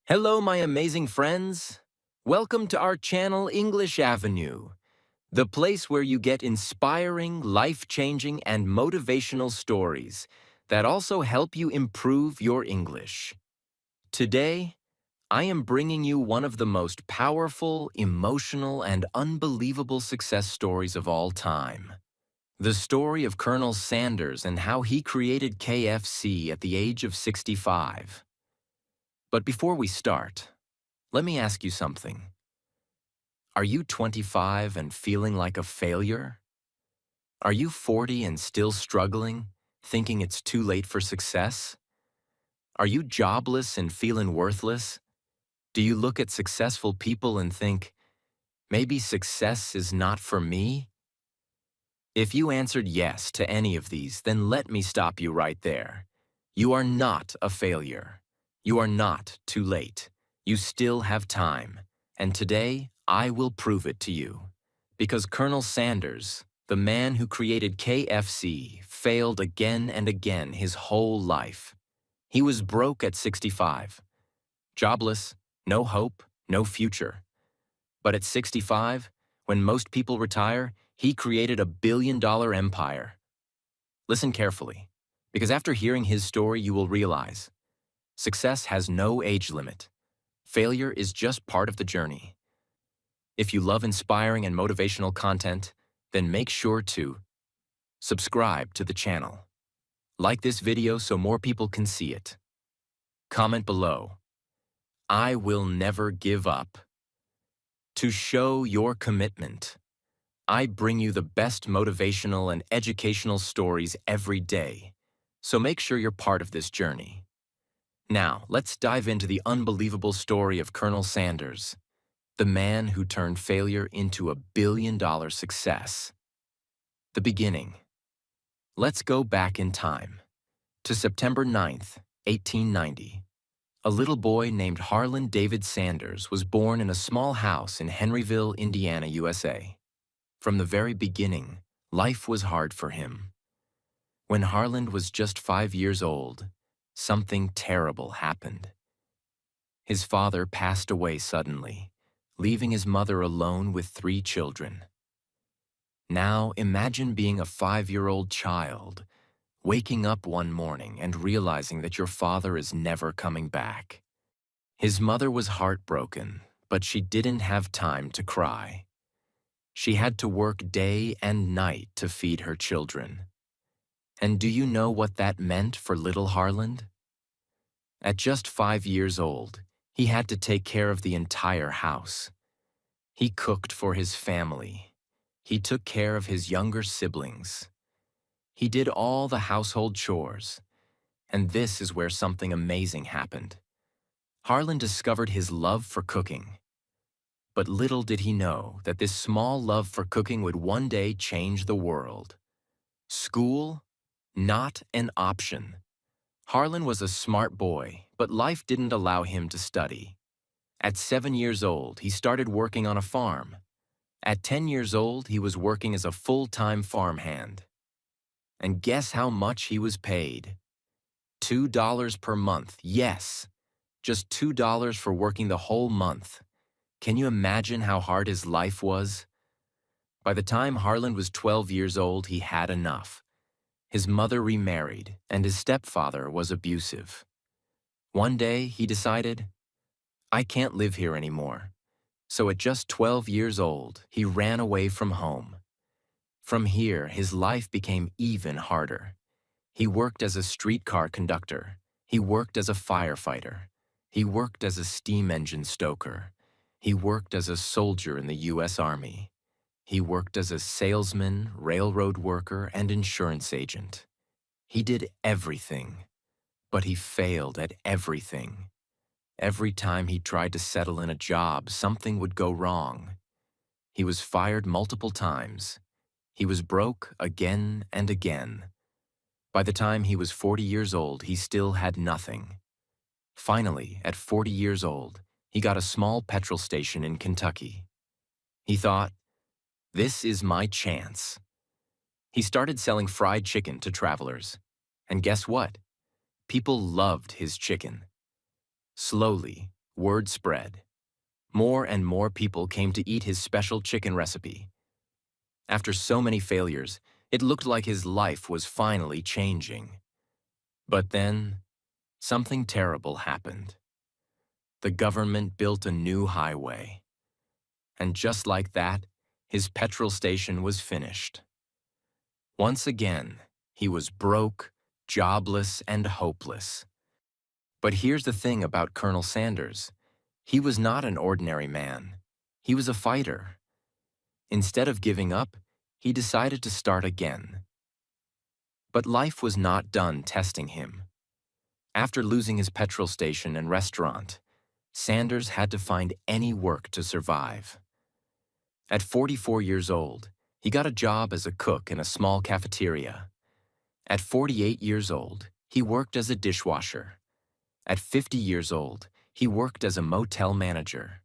Hello, my amazing friends. Welcome to our channel, English Avenue, the place where you get inspiring, life-changing, and motivational stories that also help you improve your English. Today, I am bringing you one of the most powerful, emotional, and unbelievable success stories of all time. The story of Colonel Sanders and how he created KFC at the age of 65. But before we start, let me ask you something. Are you 25 and feeling like a failure? Are you 40 and still struggling, thinking it's too late for success? Are you jobless and feeling worthless? Do you look at successful people and think, maybe success is not for me? If you answered yes to any of these, then let me stop you right there. You are not a failure. You are not too late. You still have time. And today, I will prove it to you. Because Colonel Sanders, the man who created KFC, failed again and again his whole life. He was broke at 65. Jobless, no hope, no future. But at 65, when most people retire, he created $1 billion empire. Listen carefully, because after hearing his story, you will realize success has no age limit. Failure is just part of the journey. If you love inspiring and motivational content, then make sure to subscribe to the channel. Like this video so more people can see it. Comment below. I will never give up. To show your commitment, I bring you the best motivational and educational stories every day, so make sure you're part of this journey. Now, let's dive into the unbelievable story of Colonel Sanders, the man who turned failure into $1 billion success. The beginning. Let's go back in time to September 9th, 1890. A little boy named Harlan David Sanders was born in a small house in Henryville, Indiana, USA. From the very beginning, life was hard for him. When Harlan was just 5 years old, something terrible happened. His father passed away suddenly, leaving his mother alone with 3 children. Now imagine being a 5-year-old child, waking up one morning and realizing that your father is never coming back. His mother was heartbroken, but she didn't have time to cry. She had to work day and night to feed her children. And do you know what that meant for little Harlan? At just 5 years old, he had to take care of the entire house. He cooked for his family. He took care of his younger siblings. He did all the household chores. And this is where something amazing happened. Harlan discovered his love for cooking. But little did he know that this small love for cooking would one day change the world. School? Not an option. Harlan was a smart boy, but life didn't allow him to study. At 7 years old, he started working on a farm. At 10 years old, he was working as a full-time farmhand. And guess how much he was paid? $2 per month, yes. Just $2 for working the whole month. Can you imagine how hard his life was? By the time Harlan was 12 years old, he had enough. His mother remarried, and his stepfather was abusive. One day, he decided, I can't live here anymore. So at just 12 years old, he ran away from home. From here, his life became even harder. He worked as a streetcar conductor. He worked as a firefighter. He worked as a steam engine stoker. He worked as a soldier in the U.S. Army. He worked as a salesman, railroad worker, and insurance agent. He did everything, but he failed at everything. Every time he tried to settle in a job, something would go wrong. He was fired multiple times. He was broke again and again. By the time he was 40 years old, he still had nothing. Finally, at 40 years old, he got a small petrol station in Kentucky. He thought, this is my chance. He started selling fried chicken to travelers. And guess what? People loved his chicken. Slowly, Word spread. More and more people came to eat his special chicken recipe. After so many failures, it looked like his life was finally changing. But then, something terrible happened. The government built a new highway. And just like that, his petrol station was finished. Once again, he was broke, jobless, and hopeless. But here's the thing about Colonel Sanders. He was not an ordinary man. He was a fighter. Instead of giving up, he decided to start again. But life was not done testing him. After losing his petrol station and restaurant, Sanders had to find any work to survive. At 44 years old, he got a job as a cook in a small cafeteria. At 48 years old, he worked as a dishwasher. At 50 years old, he worked as a motel manager.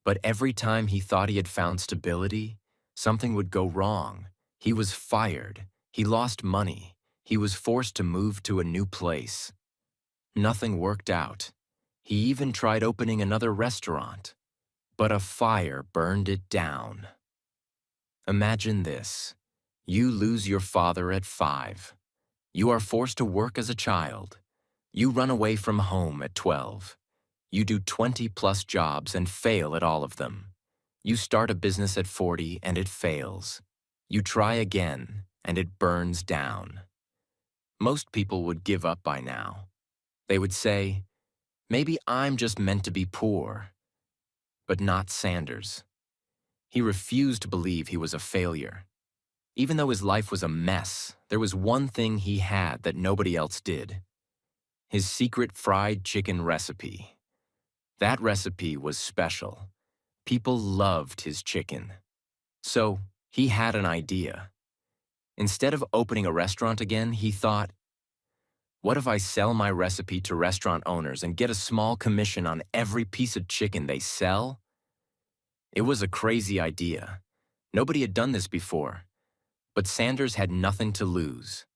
But every time he thought he had found stability, something would go wrong. He was fired. He lost money. He was forced to move to a new place. Nothing worked out. He even tried opening another restaurant, but a fire burned it down. Imagine this. You lose your father at 5. You are forced to work as a child. You run away from home at 12. You do 20+ jobs and fail at all of them. You start a business at 40 and it fails. You try again and it burns down. Most people would give up by now. They would say, maybe I'm just meant to be poor. But not Sanders. He refused to believe he was a failure. Even though his life was a mess, there was one thing he had that nobody else did. His secret fried chicken recipe. That recipe was special. People loved his chicken. So he had an idea. Instead of opening a restaurant again, he thought, what if I sell my recipe to restaurant owners and get a small commission on every piece of chicken they sell? It was a crazy idea. Nobody had done this before. But Sanders had nothing to lose.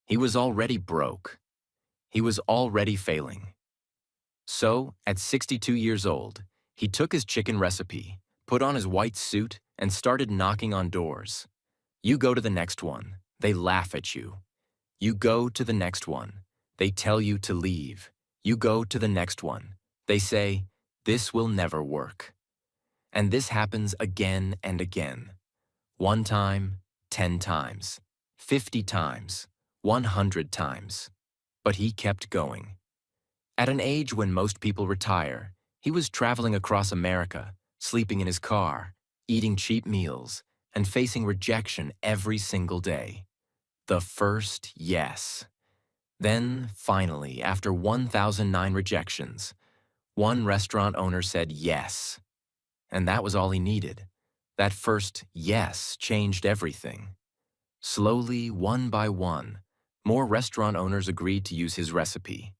He was already broke. He was already failing. So, at 62 years old, he took his chicken recipe, put on his white suit, and started knocking on doors. You go to the next one, they laugh at you. You go to the next one, they tell you to leave. You go to the next one, they say, this will never work. And this happens again and again. 1 time, 10 times, 50 times, 100 times. But he kept going. At an age when most people retire, he was traveling across America, sleeping in his car, eating cheap meals, and facing rejection every single day. The first yes. Then, finally, after 1,009 rejections, one restaurant owner said yes. And that was all he needed. That first yes changed everything. Slowly, one by one, more restaurant owners agreed to use his recipe.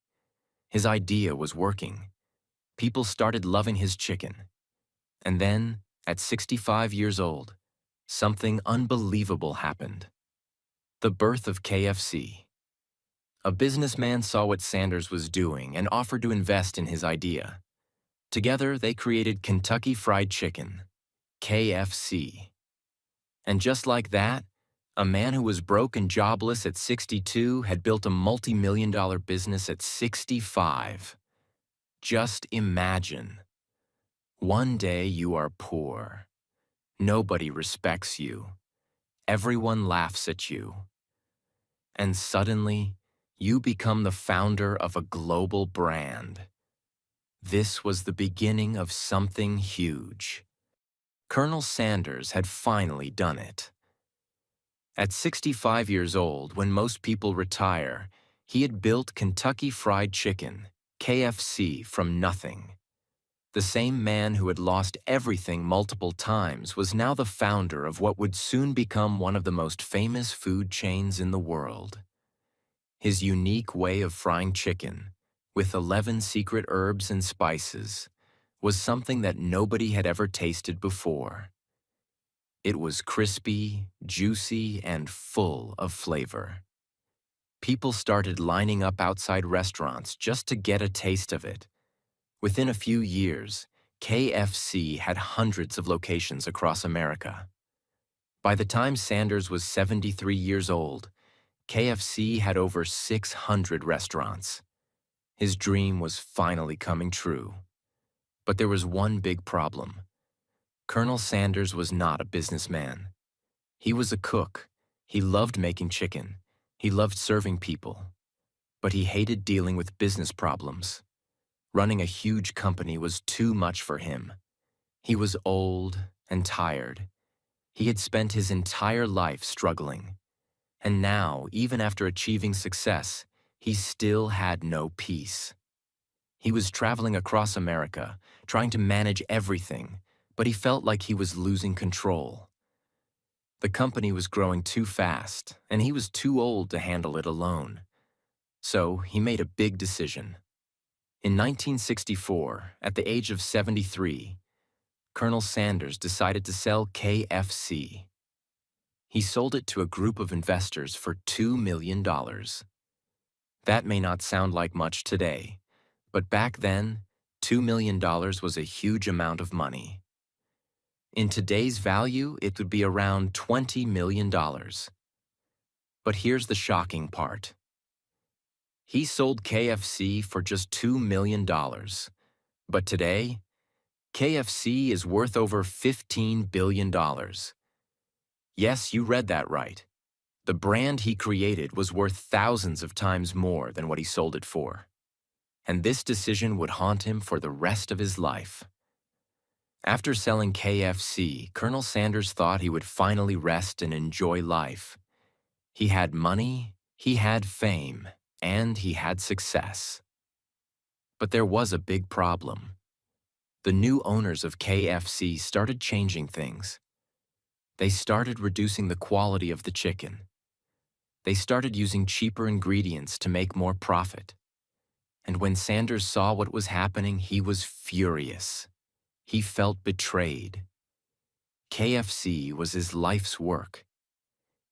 His idea was working. People started loving his chicken. And then, at 65 years old, something unbelievable happened. The birth of KFC. A businessman saw what Sanders was doing and offered to invest in his idea. Together, they created Kentucky Fried Chicken, KFC. And just like that, a man who was broke and jobless at 62 had built a multi-million-dollar business at 65. Just imagine. One day you are poor. Nobody respects you. Everyone laughs at you. And suddenly, you become the founder of a global brand. This was the beginning of something huge. Colonel Sanders had finally done it. At 65 years old, when most people retire, he had built Kentucky Fried Chicken, KFC, from nothing. The same man who had lost everything multiple times was now the founder of what would soon become one of the most famous food chains in the world. His unique way of frying chicken, with 11 secret herbs and spices, was something that nobody had ever tasted before. It was crispy, juicy, and full of flavor. People started lining up outside restaurants just to get a taste of it. Within a few years, KFC had hundreds of locations across America. By the time Sanders was 73 years old, KFC had over 600 restaurants. His dream was finally coming true. But there was one big problem. Colonel Sanders was not a businessman. He was a cook. He loved making chicken. He loved serving people. But he hated dealing with business problems. Running a huge company was too much for him. He was old and tired. He had spent his entire life struggling. And now, even after achieving success, he still had no peace. He was traveling across America, trying to manage everything, but he felt like he was losing control. The company was growing too fast, and he was too old to handle it alone. So he made a big decision. In 1964, at the age of 73, Colonel Sanders decided to sell KFC. He sold it to a group of investors for $2 million. That may not sound like much today, but back then, $2 million was a huge amount of money. In today's value, it would be around $20 million. But here's the shocking part. He sold KFC for just $2 million. But today, KFC is worth over $15 billion. Yes, you read that right. The brand he created was worth thousands of times more than what he sold it for. And this decision would haunt him for the rest of his life. After selling KFC, Colonel Sanders thought he would finally rest and enjoy life. He had money, he had fame, and he had success. But there was a big problem. The new owners of KFC started changing things. They started reducing the quality of the chicken. They started using cheaper ingredients to make more profit. And when Sanders saw what was happening, he was furious. He felt betrayed. KFC was his life's work.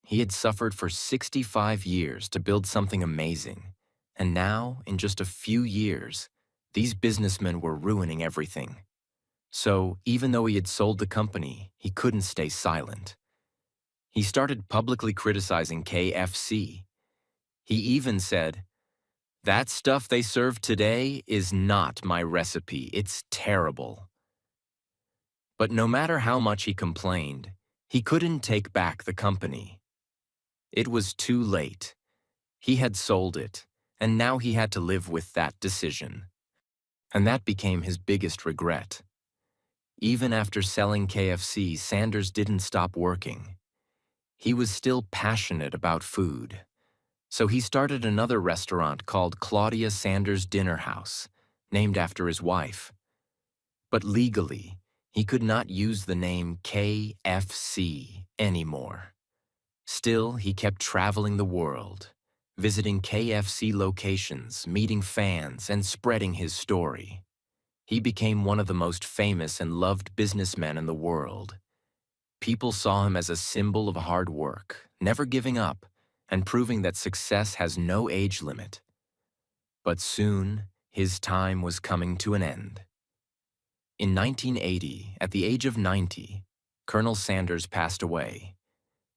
He had suffered for 65 years to build something amazing, and now, in just a few years, these businessmen were ruining everything. So, even though he had sold the company, he couldn't stay silent. He started publicly criticizing KFC. He even said, "That stuff they serve today is not my recipe. It's terrible." But no matter how much he complained, he couldn't take back the company. It was too late. He had sold it, and now he had to live with that decision. And that became his biggest regret. Even after selling KFC, Sanders didn't stop working. He was still passionate about food. So he started another restaurant called Claudia Sanders Dinner House, named after his wife. But legally, he could not use the name KFC anymore. Still, he kept traveling the world, visiting KFC locations, meeting fans, and spreading his story. He became one of the most famous and loved businessmen in the world. People saw him as a symbol of hard work, never giving up, and proving that success has no age limit. But soon, his time was coming to an end. In 1980, at the age of 90, Colonel Sanders passed away.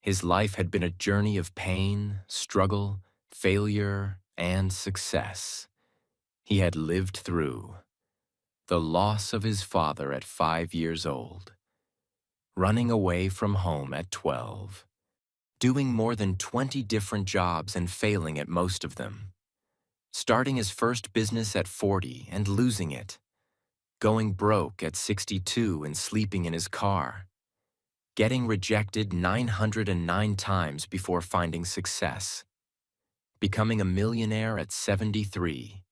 His life had been a journey of pain, struggle, failure, and success. He had lived through the loss of his father at 5 years old, running away from home at 12, doing more than 20 different jobs and failing at most of them, starting his first business at 40 and losing it, going broke at 62 and sleeping in his car, getting rejected 909 times before finding success, becoming a millionaire at 73,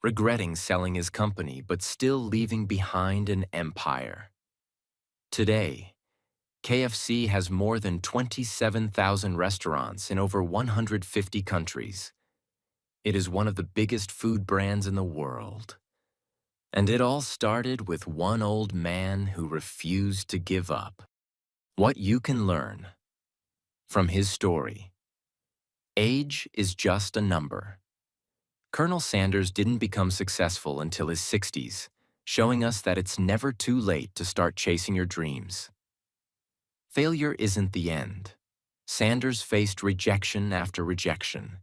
regretting selling his company but still leaving behind an empire. Today, KFC has more than 27,000 restaurants in over 150 countries. It is one of the biggest food brands in the world. And it all started with one old man who refused to give up. What you can learn from his story. Age is just a number. Colonel Sanders didn't become successful until his 60s, showing us that it's never too late to start chasing your dreams. Failure isn't the end. Sanders faced rejection after rejection,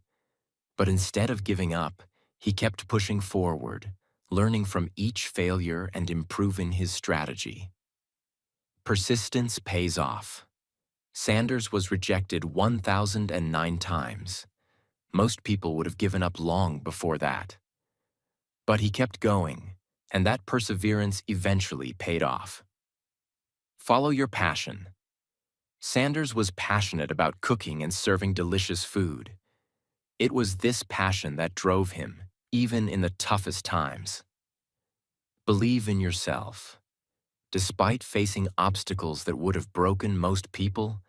but instead of giving up, he kept pushing forward, learning from each failure and improving his strategy. Persistence pays off. Sanders was rejected 1,009 times. Most people would have given up long before that. But he kept going, and that perseverance eventually paid off. Follow your passion. Sanders was passionate about cooking and serving delicious food. It was this passion that drove him, even in the toughest times. Believe in yourself. Despite facing obstacles that would have broken most people,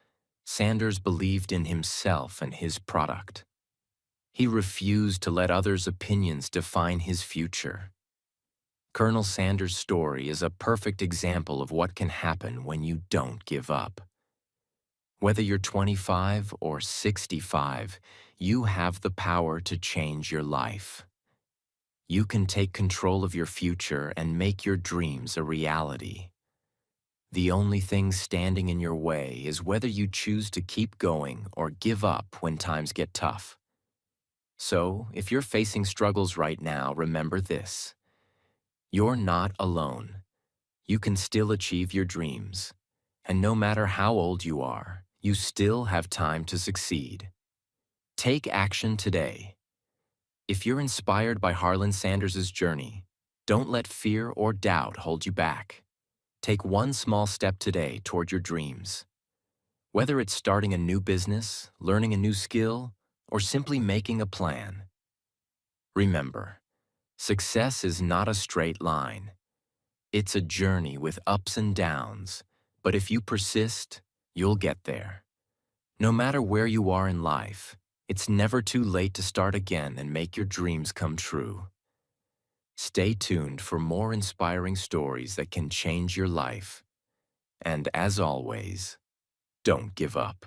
Sanders believed in himself and his product. He refused to let others' opinions define his future. Colonel Sanders' story is a perfect example of what can happen when you don't give up. Whether you're 25 or 65, you have the power to change your life. You can take control of your future and make your dreams a reality. The only thing standing in your way is whether you choose to keep going or give up when times get tough. So, if you're facing struggles right now, remember this. You're not alone. You can still achieve your dreams. And no matter how old you are, you still have time to succeed. Take action today. If you're inspired by Harlan Sanders' journey, don't let fear or doubt hold you back. Take one small step today toward your dreams. Whether it's starting a new business, learning a new skill, or simply making a plan. Remember, success is not a straight line. It's a journey with ups and downs, but if you persist, you'll get there. No matter where you are in life, it's never too late to start again and make your dreams come true. Stay tuned for more inspiring stories that can change your life. And as always, don't give up.